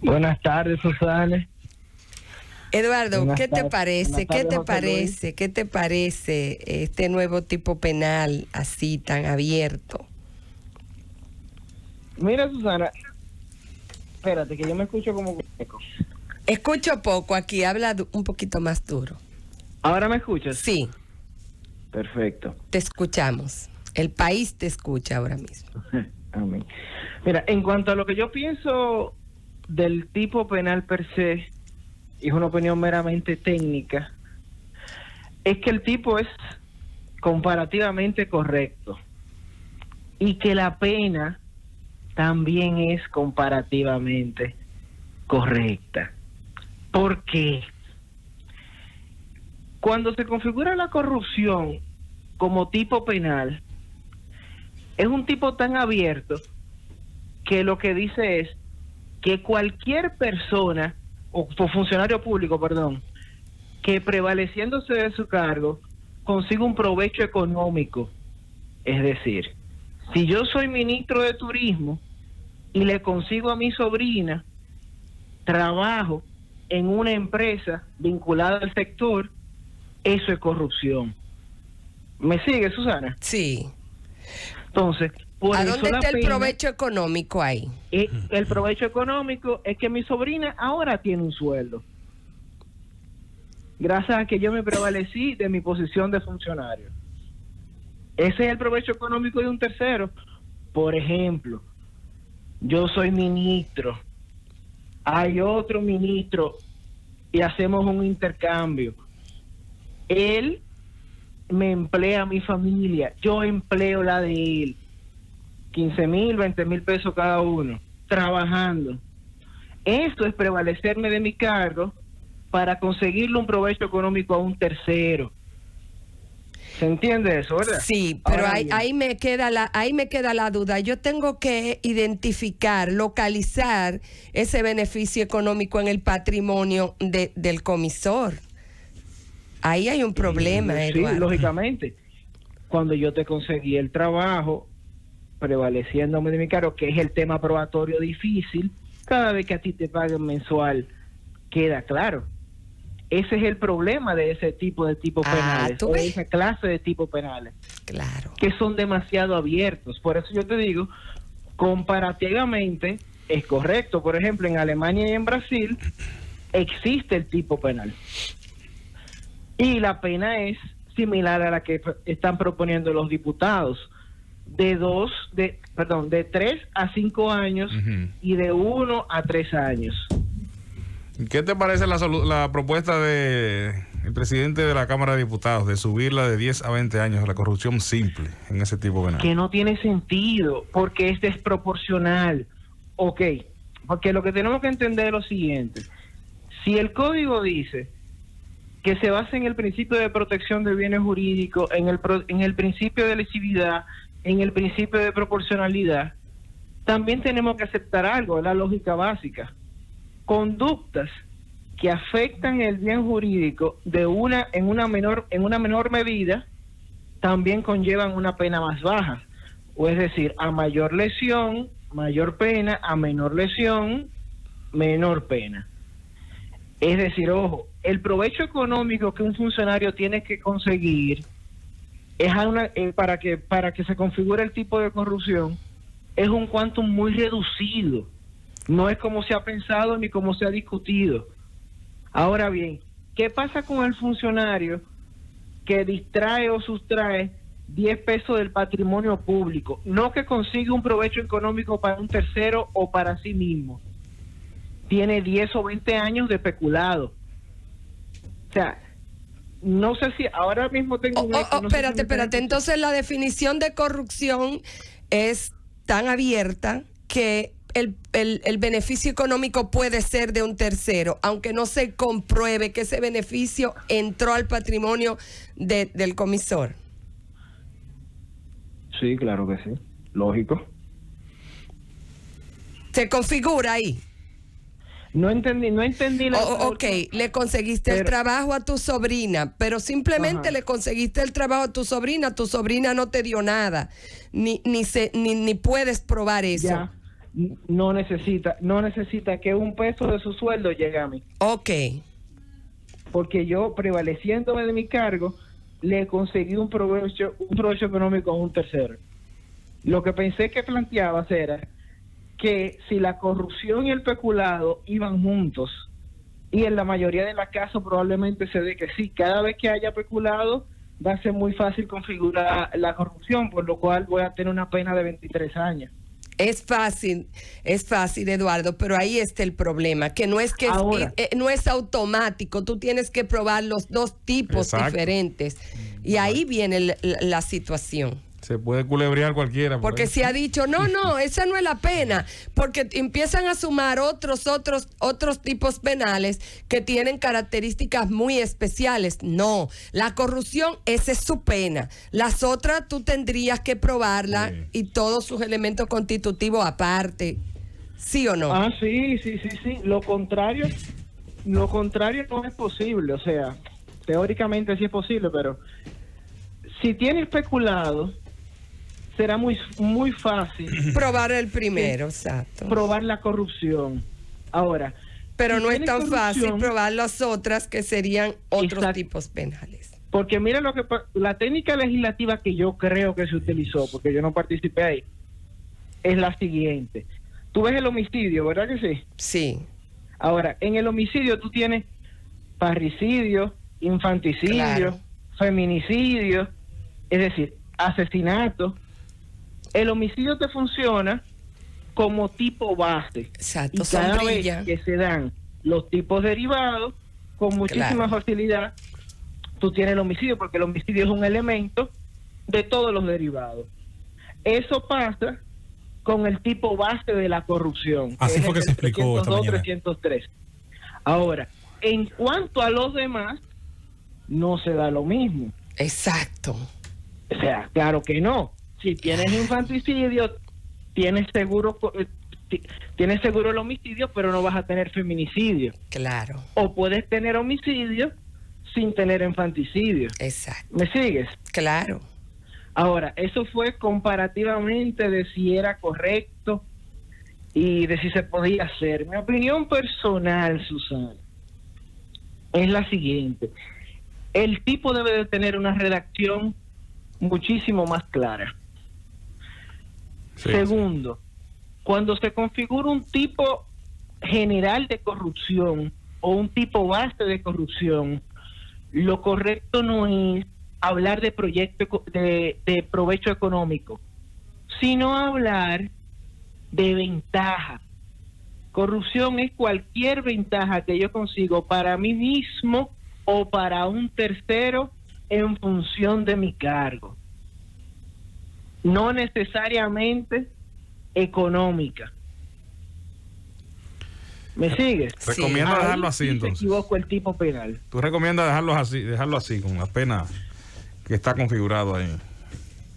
Buenas tardes, Susana. Eduardo, Buenas ¿qué te tardes. parece? Buenas ¿Qué tardes, te José Luis. parece? ¿Qué te parece este nuevo tipo penal así tan abierto? Mira, Susana, espérate, que yo me escucho como eco. Escucho poco aquí, habla un poquito más duro. ¿Ahora me escuchas? Sí, Perfecto. te escuchamos. El país te escucha ahora mismo. Amén. Mira, en cuanto a lo que yo pienso del tipo penal per se, y es una opinión meramente técnica, es que el tipo es comparativamente correcto y que la pena también es comparativamente correcta. ¿Por qué? Cuando se configura la corrupción como tipo penal, es un tipo tan abierto que lo que dice es que cualquier persona o funcionario público, perdón, que prevaleciéndose de su cargo consiga un provecho económico. Es decir, si yo soy ministro de turismo y le consigo a mi sobrina trabajo en una empresa vinculada al sector, eso es corrupción. ¿Me sigue, Susana? Sí. Entonces, por ¿A eso dónde la está el pena, provecho económico ahí? el provecho económico es que mi sobrina ahora tiene un sueldo. Gracias a que yo me prevalecí de mi posición de funcionario. Ese es el provecho económico de un tercero. Por ejemplo, yo soy ministro, hay otro ministro y hacemos un intercambio. Él me emplea a mi familia, yo empleo la de él. 15,000, 20,000 pesos cada uno, trabajando. Esto es prevalecerme de mi cargo para conseguirle un provecho económico a un tercero. ¿Se entiende eso, verdad? Sí, pero Ahora ahí, bien, ahí me queda la duda. Yo tengo que identificar, localizar ese beneficio económico en el patrimonio del comisor. Ahí hay un problema, sí, Eduardo. lógicamente. Cuando yo te conseguí el trabajo, prevaleciéndome de mi cargo, que es el tema probatorio difícil, cada vez que a ti te paguen mensual, queda claro. Ese es el problema de ese tipo de tipos penales, ¿tú o de ves? esa clase de tipos penales, Claro. que son demasiado abiertos. Por eso yo te digo, comparativamente es correcto. Por ejemplo, en Alemania y en Brasil existe el tipo penal. Y la pena es similar a la que están proponiendo los diputados, de 3 a 5 años y de 1 a 3 años. ¿Qué te parece la propuesta del presidente de la Cámara de Diputados de subirla de 10 a 20 años la corrupción simple en ese tipo penal? Que no tiene sentido, porque es desproporcional. Ok, porque lo que tenemos que entender es lo siguiente. Si el código dice que se basa en el principio de protección de bienes jurídicos, en el principio de lesividad, en el principio de proporcionalidad, también tenemos que aceptar algo, la lógica básica. Conductas que afectan el bien jurídico en una menor medida también conllevan una pena más baja, o es decir, a mayor lesión, mayor pena, a menor lesión, menor pena. Es decir, ojo, el provecho económico que un funcionario tiene que conseguir es para que se configure el tipo de corrupción, es un quantum muy reducido. No es como se ha pensado ni como se ha discutido. Ahora bien, ¿qué pasa con el funcionario que distrae o sustrae 10 pesos del patrimonio público? No que consigue un provecho económico para un tercero o para sí mismo. Tiene 10 o 20 años de peculado. O sea, no sé si ahora mismo tengo un... Espérate. Entonces la definición de corrupción es tan abierta que el beneficio económico puede ser de un tercero, aunque no se compruebe que ese beneficio entró al patrimonio del comisor. Sí, claro que sí. Lógico. Se configura ahí. No entendí Ok, le conseguiste el trabajo a tu sobrina, pero simplemente le conseguiste el trabajo a tu sobrina no te dio nada, ni puedes probar eso. Ya. no necesita que un peso de su sueldo llegue a mí. Ok. Porque yo, prevaleciéndome de mi cargo, le conseguí un provecho económico a un tercero. Lo que pensé que planteabas era que si la corrupción y el peculado iban juntos, y en la mayoría de los casos probablemente se dé que sí, cada vez que haya peculado va a ser muy fácil configurar la corrupción, por lo cual voy a tener una pena de 23 años. Es fácil, Eduardo, pero ahí está el problema, que no es que Ahora, no es automático, tú tienes que probar los dos tipos diferentes, y ahí viene la situación. Se puede culebrear cualquiera. Porque se ha dicho, no, esa no es la pena, porque empiezan a sumar otros tipos penales que tienen características muy especiales. No, la corrupción, esa es su pena. Las otras tú tendrías que probarla, sí, y todos sus elementos constitutivos aparte. ¿Sí o no? Ah, sí. Lo contrario no es posible. O sea, teóricamente sí es posible, pero si tiene especulado, será muy fácil probar el primero, exacto. Probar la corrupción. Ahora, pero si no es tan fácil probar las otras, que serían otros tipos penales. Porque mira la técnica legislativa que yo creo que se utilizó, porque yo no participé ahí, es la siguiente. Tú ves el homicidio, ¿verdad que sí? Sí. Ahora, en el homicidio tú tienes parricidio, infanticidio, claro, feminicidio, es decir, asesinato. El homicidio te funciona como tipo base. Exacto, y cada vez que se dan los tipos derivados, con muchísima facilidad, tú tienes el homicidio, porque el homicidio es un elemento de todos los derivados. Eso pasa con el tipo base de la corrupción. Así fue que se explicó esta mañana. 303. Ahora, en cuanto a los demás, no se da lo mismo. Exacto. O sea, claro que no. Si tienes infanticidio, tienes seguro el homicidio, pero no vas a tener feminicidio. Claro. O puedes tener homicidio sin tener infanticidio. Exacto. ¿Me sigues? Claro. Ahora, eso fue comparativamente de si era correcto y de si se podía hacer. Mi opinión personal, Susana, es la siguiente. El tipo debe de tener una redacción muchísimo más clara. Sí. Segundo, cuando se configura un tipo general de corrupción o un tipo base de corrupción, lo correcto no es hablar de proyecto de provecho económico, sino hablar de ventaja. Corrupción es cualquier ventaja que yo consigo para mí mismo o para un tercero en función de mi cargo, no necesariamente económica. ¿Me sigues? Recomiendo dejarlo así, entonces. Se equivoco el tipo penal. ¿Tú recomiendas dejarlo así, con la pena que está configurado ahí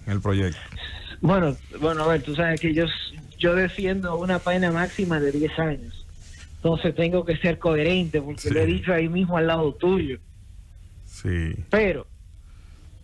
en el proyecto? Bueno, a ver, tú sabes que yo defiendo una pena máxima de 10 años. Entonces tengo que ser coherente, porque lo he dicho ahí mismo al lado tuyo. Sí. Pero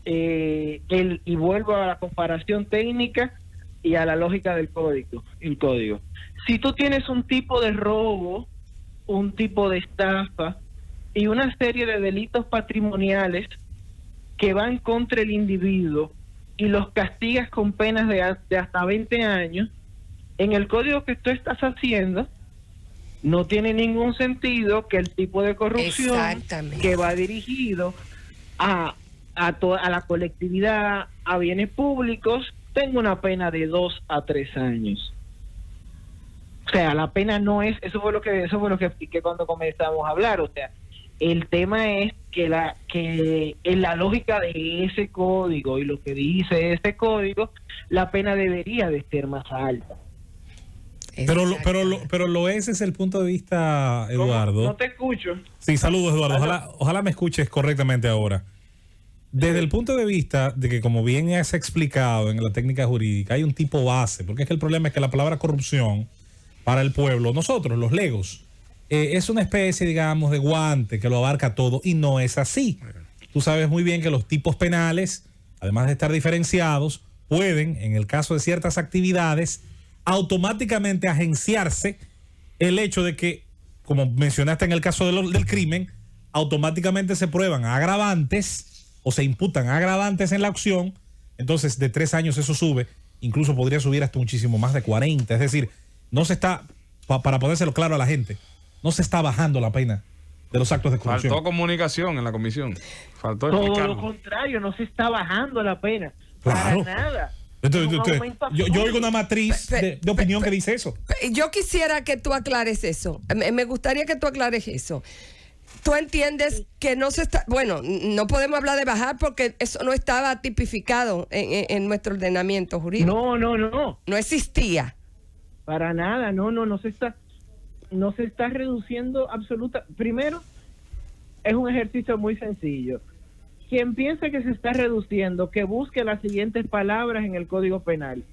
y vuelvo a la comparación técnica y a la lógica del código. Si tú tienes un tipo de robo, un tipo de estafa y una serie de delitos patrimoniales que van contra el individuo y los castigas con penas de hasta 20 años, en el código que tú estás haciendo no tiene ningún sentido que el tipo de corrupción que va dirigido a la colectividad, a bienes públicos, tenga una pena de 2 a 3 años. O sea, la pena no es, eso fue lo que expliqué cuando comenzamos a hablar. O sea, el tema es que en la lógica de ese código y lo que dice ese código, la pena debería de ser más alta. Pero ese es el punto de vista, Eduardo. No te escucho. Sí, saludos, Eduardo. Ojalá me escuches correctamente ahora. Desde el punto de vista de que, como bien es explicado en la técnica jurídica, hay un tipo base, porque es que el problema es que la palabra corrupción para el pueblo, nosotros, los legos, es una especie, digamos, de guante que lo abarca todo, y no es así. Tú sabes muy bien que los tipos penales, además de estar diferenciados, pueden, en el caso de ciertas actividades, automáticamente agenciarse el hecho de que, como mencionaste en el caso del crimen, automáticamente se prueban agravantes o se imputan agravantes en la acción. Entonces, de 3 años eso sube, incluso podría subir hasta muchísimo más de 40. Es decir, no se está, para ponérselo claro a la gente, no se está bajando la pena de los actos de corrupción. Faltó comunicación en la comisión. Faltó Todo explicarlo. lo contrario, no se está bajando la pena. Claro. Para nada. Entonces, Es un aumento yo absurdo. oigo una matriz de opinión que dice eso. Yo quisiera que tú aclares eso. Me gustaría que tú aclares eso. Tú entiendes que no se está... Bueno, no podemos hablar de bajar porque eso no estaba tipificado en nuestro ordenamiento jurídico. No. No existía. Para nada, no se está reduciendo absoluta. Primero, es un ejercicio muy sencillo. Quien piense que se está reduciendo, que busque las siguientes palabras en el Código Penal: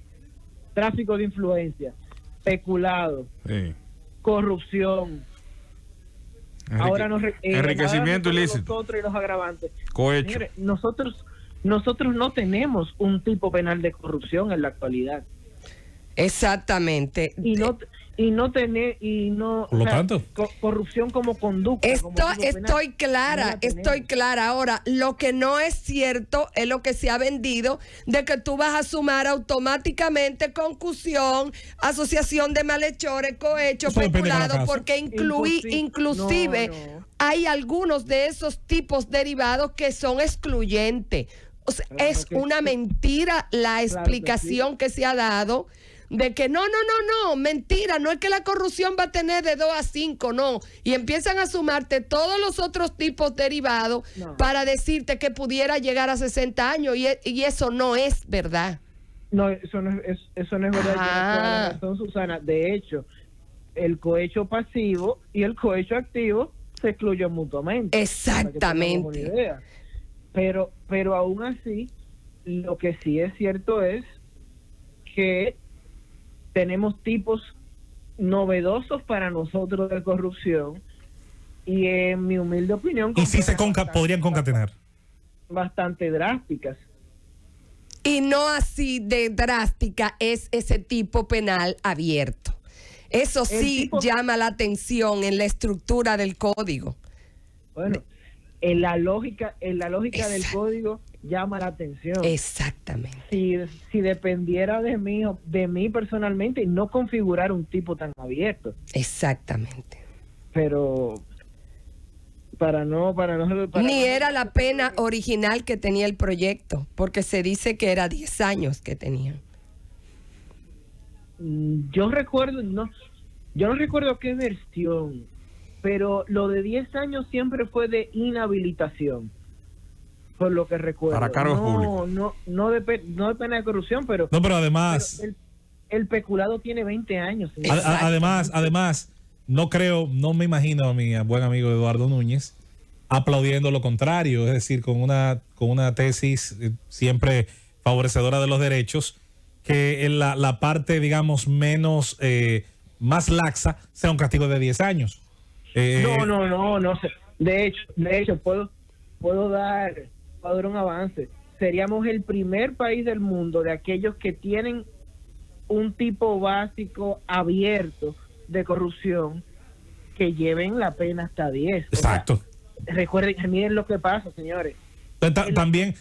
tráfico de influencia, peculado, Sí. corrupción. Ahora Enriquecimiento ilícito. Nosotros y los agravantes. Cohecho. Señores, nosotros no tenemos un tipo penal de corrupción en la actualidad. Exactamente. Por lo tanto, corrupción como conducta. como tipo penal, Estoy clara, no la tenemos. estoy clara. Ahora, lo que no es cierto es lo que se ha vendido de que tú vas a sumar automáticamente concusión, asociación de malhechores, cohecho, Eso depende de cada peculado, caso. porque inclusive No. hay algunos de esos tipos derivados que son excluyentes. O sea, Claro es que una sí. mentira la que explicación que se ha dado de que no, mentira, no es que la corrupción va a tener de 2 a 5, no. Y empiezan a sumarte todos los otros tipos derivados No. para decirte que pudiera llegar a 60 años y eso no es verdad. No, eso no es verdad. Tienes toda la razón, Susana. De hecho, el cohecho pasivo y el cohecho activo se excluyen mutuamente. Exactamente. Para que tengamos una idea. Pero aún así, lo que sí es cierto es que tenemos tipos novedosos para nosotros de corrupción y en mi humilde opinión y sí podrían concatenar. bastante drásticas. Y no así de drástica es ese tipo penal abierto. Eso sí llama la atención en la estructura del código. Bueno, en la lógica del código llama la atención. Exactamente. Si dependiera de mí personalmente, y no configurar un tipo tan abierto. Exactamente. Pero ni era la pena original que tenía el proyecto, porque se dice que era 10 años que tenían. Yo no recuerdo qué versión, pero lo de 10 años siempre fue de inhabilitación, por lo que recuerdo. Para cargos públicos. No de pena de corrupción, pero... No, pero además... pero el peculado tiene 20 años. Además, no me imagino a mi buen amigo Eduardo Núñez aplaudiendo lo contrario, es decir, con una tesis siempre favorecedora de los derechos, que en la parte, digamos, más laxa sea un castigo de 10 años. No sé. De hecho, puedo dar un avance. Seríamos el primer país del mundo de aquellos que tienen un tipo básico abierto de corrupción que lleven la pena hasta 10. Exacto. O sea, recuerden, miren lo que pasa, señores. También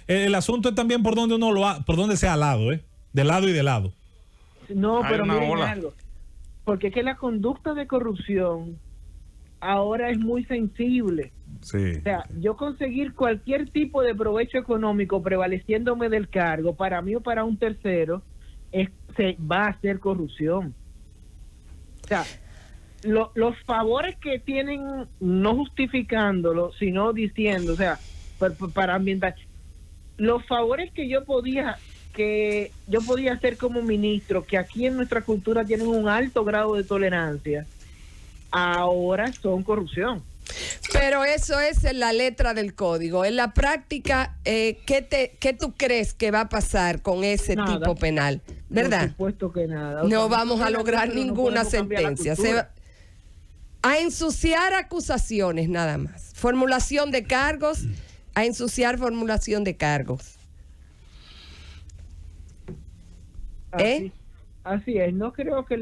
el asunto es también por donde por donde sea al lado, de lado y de lado. No, Hay pero una miren ola. algo. Porque es que la conducta de corrupción ahora es muy sensible. Sí. O sea, yo conseguir cualquier tipo de provecho económico prevaleciéndome del cargo, para mí o para un tercero, se va a hacer corrupción. O sea, los favores que tienen, no justificándolo, sino diciendo, o sea, para ambientar, los favores que yo podía hacer como ministro, que aquí en nuestra cultura tienen un alto grado de tolerancia, ahora son corrupción. Pero eso es en la letra del código. En la práctica, ¿qué tú crees que va a pasar con ese Nada. tipo penal? ¿Verdad? Por supuesto que nada. O No sea, vamos a lograr nosotros no ninguna podemos cambiar la sentencia. cultura. A ensuciar acusaciones nada más. Formulación de cargos, a ensuciar formulación de cargos. Así, Así es, no creo que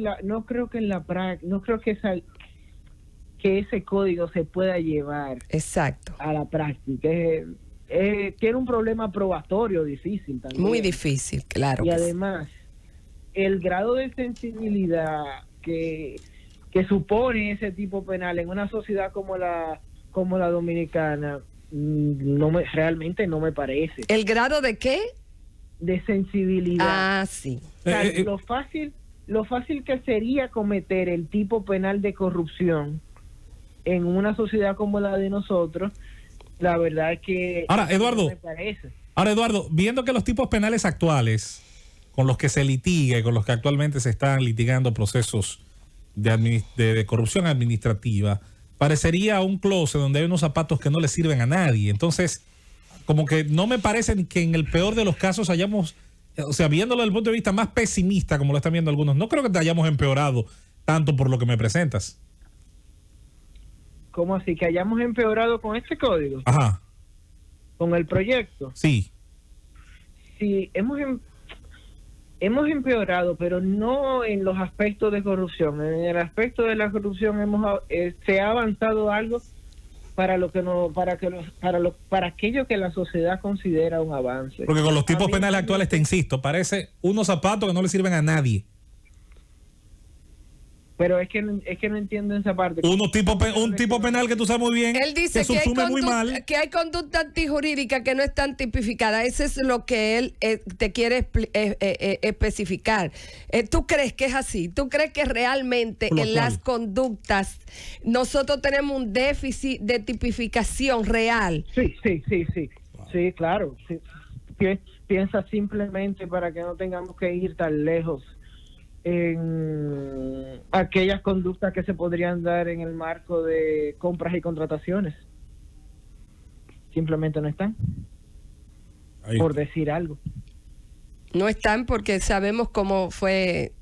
ese código se pueda llevar Exacto. a la práctica. Tiene un problema probatorio difícil también. Muy difícil, claro. Y que sí. además, el grado de sensibilidad que supone ese tipo penal en una sociedad como la dominicana, realmente no me parece. ¿El grado de qué? De sensibilidad. Ah, sí. O sea, lo fácil que sería cometer el tipo penal de corrupción en una sociedad como la de nosotros, la verdad es que Ahora, Eduardo, no me parece. Viendo que los tipos penales actuales con los que se litiga y con los que actualmente se están litigando procesos de corrupción administrativa, parecería un closet donde hay unos zapatos que no le sirven a nadie. Entonces, como que no me parece que en el peor de los casos hayamos, o sea, viéndolo desde el punto de vista más pesimista, como lo están viendo algunos, no creo que te hayamos empeorado tanto por lo que me presentas. ¿Cómo así? ¿Que hayamos empeorado con este código? Ajá. ¿Con el proyecto? Sí. Sí, hemos empeorado, pero no en los aspectos de corrupción. En el aspecto de la corrupción se ha avanzado algo para aquello que la sociedad considera un avance. Porque con los tipos penales actuales, te insisto, parece unos zapatos que no le sirven a nadie. Pero es que no entiendo esa parte. Un tipo penal que tú sabes muy bien, Él dice que subsume muy mal. que hay conducta antijurídica que no están tipificadas. Eso es lo que él te quiere especificar. ¿Tú crees que es así? ¿Tú crees que realmente en las conductas nosotros tenemos un déficit de tipificación real? Sí. Sí, claro. Sí. Piensa simplemente, para que no tengamos que ir tan lejos, en aquellas conductas que se podrían dar en el marco de compras y contrataciones. Simplemente no están. Ahí. Por decir algo. No están porque sabemos cómo fue.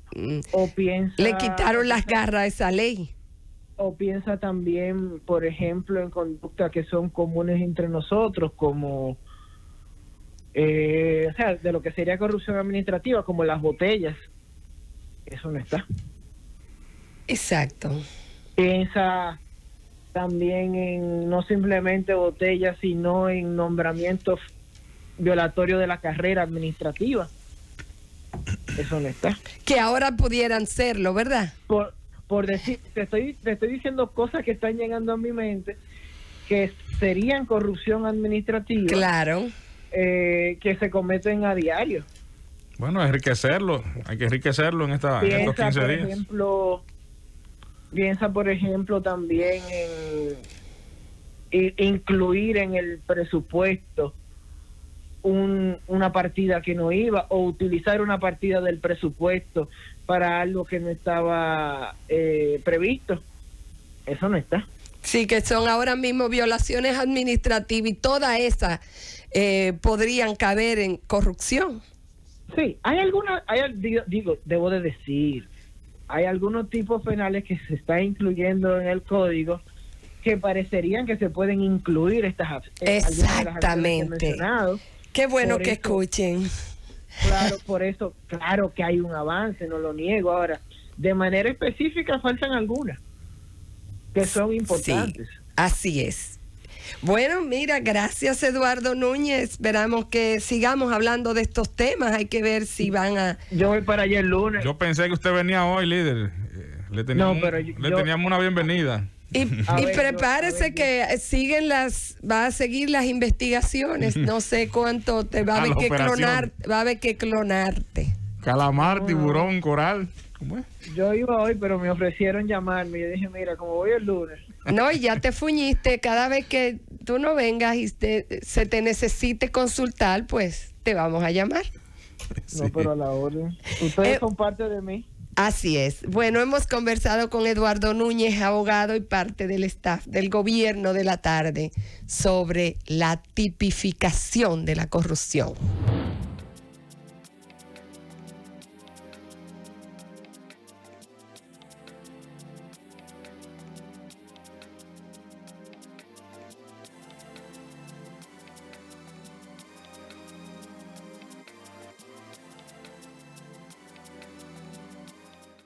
O piensa, le quitaron las garras a esa ley. O piensa también, por ejemplo, en conductas que son comunes entre nosotros, como o sea, de lo que sería corrupción administrativa, como las botellas. Eso no está. Exacto. Piensa también en no simplemente botellas, sino en nombramientos violatorios de la carrera administrativa. Eso no está. Que ahora pudieran serlo, ¿verdad? Por decir, te estoy diciendo cosas que están llegando a mi mente que serían corrupción administrativa. Claro. Que se cometen a diario. Bueno, hay que enriquecerlo en estos 15 días. Piensa, por ejemplo, también en incluir en el presupuesto una partida que no iba, o utilizar una partida del presupuesto para algo que no estaba previsto. Eso no está. Sí, que son ahora mismo violaciones administrativas y todas esas podrían caber en corrupción. Sí, hay algunos tipos penales que se está incluyendo en el código que parecerían que se pueden incluir estas exactamente. Qué bueno que escuchen. Claro, por eso, claro que hay un avance, no lo niego. Ahora, de manera específica faltan algunas que son importantes. Sí, así es. Bueno, mira, gracias Eduardo Núñez. Esperamos que sigamos hablando de estos temas. Hay que ver si van a... Yo voy para allá el lunes. Yo pensé que usted venía hoy, líder. Le teníamos una bienvenida. Y prepárese que va a seguir las investigaciones. No sé cuánto te va a haber que clonar, va a haber que clonarte. Calamar, tiburón, coral. ¿Cómo es? Yo iba hoy, pero me ofrecieron llamarme. Yo dije, mira, como voy el lunes. No, y ya te fuñiste. Cada vez que tú no vengas y se te necesite consultar, pues te vamos a llamar. No, pero a la orden. Ustedes son parte de mí. Así es. Bueno, hemos conversado con Eduardo Núñez, abogado y parte del staff del Gobierno de la Tarde, sobre la tipificación de la corrupción.